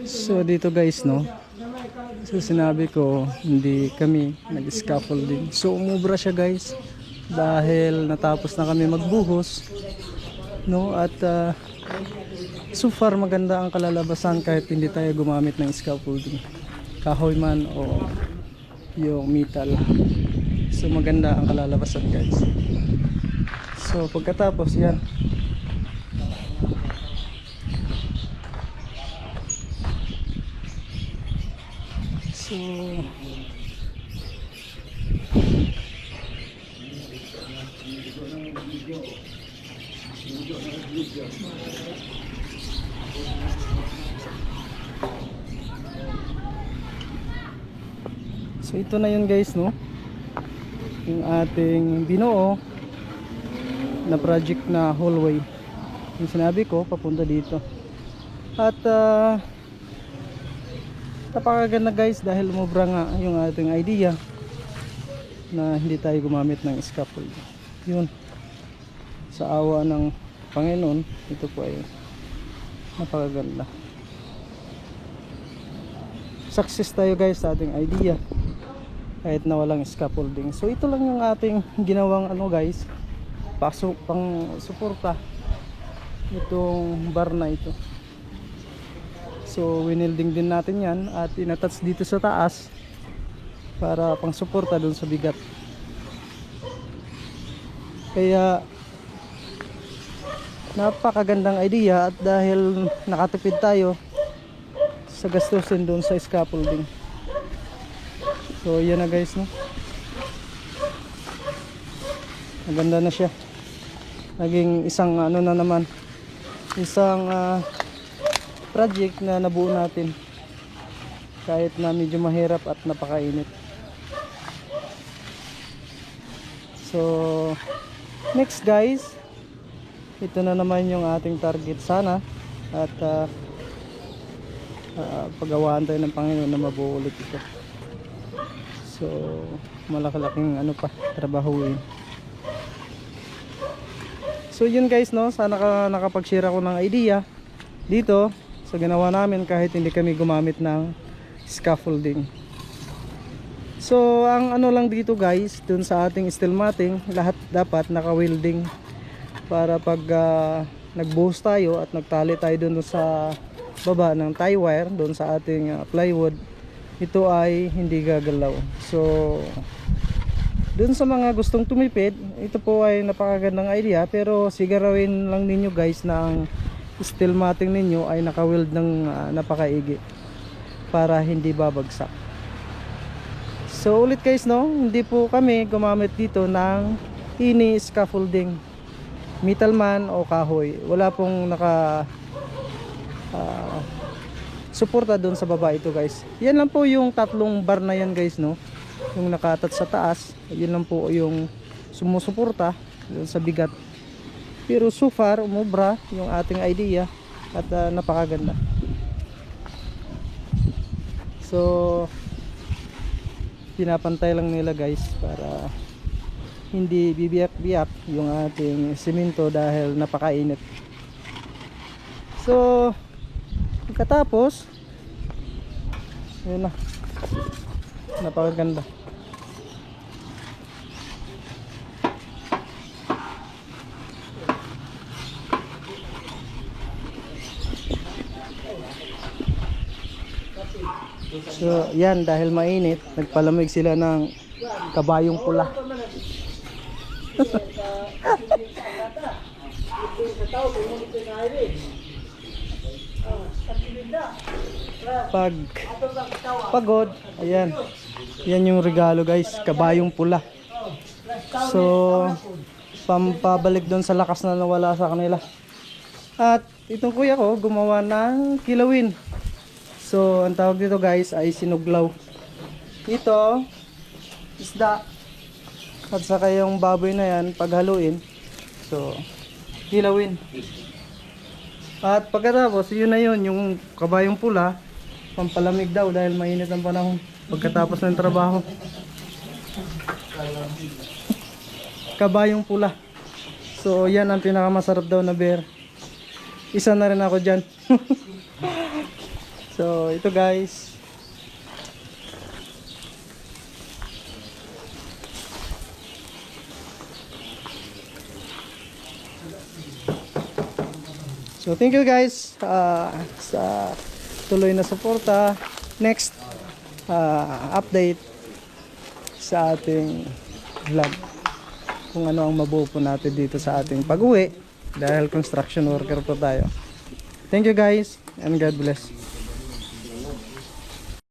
So dito guys, no, so sinabi ko hindi kami nag-scaffolding, so umubra siya guys dahil natapos na kami magbuhos, no, at so far maganda ang kalalabasan kahit hindi tayo gumamit ng scaffolding, kahoy man o yung metal. So maganda ang kalalabasan guys. So pagkatapos yan, so ito na yun guys, no, yung ating binuo na project na hallway, yung sinabi ko papunta dito. At napakaganda guys dahil umubra nga yung ating idea na hindi tayo gumamit ng scaffold. Yun, sa awa ng Panginoon, ito po ay napakaganda. Success tayo guys sa ating idea kahit na walang scaffolding. So ito lang yung ating ginawang ano guys, pasok pang suporta itong bar na ito. So winilding din natin yan at inattach dito sa taas para pang suporta dun sa bigat. Kaya napakagandang idea at dahil nakatipid tayo sa gastusin dun sa scaffolding. So yan na guys, no, maganda na siya, naging isang ano na naman, isang project na nabuo natin kahit na medyo mahirap at napakainit. So next guys, ito na naman yung ating target sana at pagawaan tayo ng Panginoon na mabuo ulit ito. So malaki-laking ano pa trabahuin. So yun guys, no, sana nakapag-share ako ng idea dito sa ginawa namin kahit hindi kami gumamit ng scaffolding. So ang ano lang dito guys, dun sa ating steel matting, lahat dapat naka-welding para pag nagbuhos tayo at nagtali tayo dun sa baba ng tie wire dun sa ating plywood, ito ay hindi gagalaw. So dun sa mga gustong tumipid, ito po ay napakagandang idea, pero sigurawin lang ninyo guys na ang steel matting ninyo ay naka-weld ng napakaigi para hindi babagsak. So ulit guys, no, hindi po kami gumamit dito ng ini scaffolding, metal man o kahoy. Wala pong naka suporta doon sa baba ito guys. Yan lang po yung tatlong bar na yan guys, no, yung nakatat sa taas. Yun lang po yung sumusuporta doon sa bigat. Pero so far umubra yung ating idea at napakaganda. So pinapantay lang nila guys para hindi bibiyak-biyak yung ating simento dahil napakainit. So pagkatapos, yun na, napakaganda. So yan, dahil mainit, nagpalamig sila ng kabayong pula. Pag pagod, ayan, yan yung regalo guys, kabayong pula. So pampabalik doon sa lakas na nawala sa kanila. At itong kuya ko gumawa ng kilawin. So ang tawag dito guys ay sinuglaw. Ito isda at saka yung baboy na yan paghaluin, so kilawin. At pagkatapos yun na yun, yung kabayong pula, pampalamig daw dahil mainit ang panahon pagkatapos ng trabaho. Kabayong pula. So yan ang pinakamasarap daw na beer. Isa na rin ako dyan. So ito guys. So thank you guys sa tuloy na suporta. Next update sa ating vlog kung ano ang mabuo po natin dito sa ating pag-uwi dahil construction worker po tayo. Thank you guys and God bless.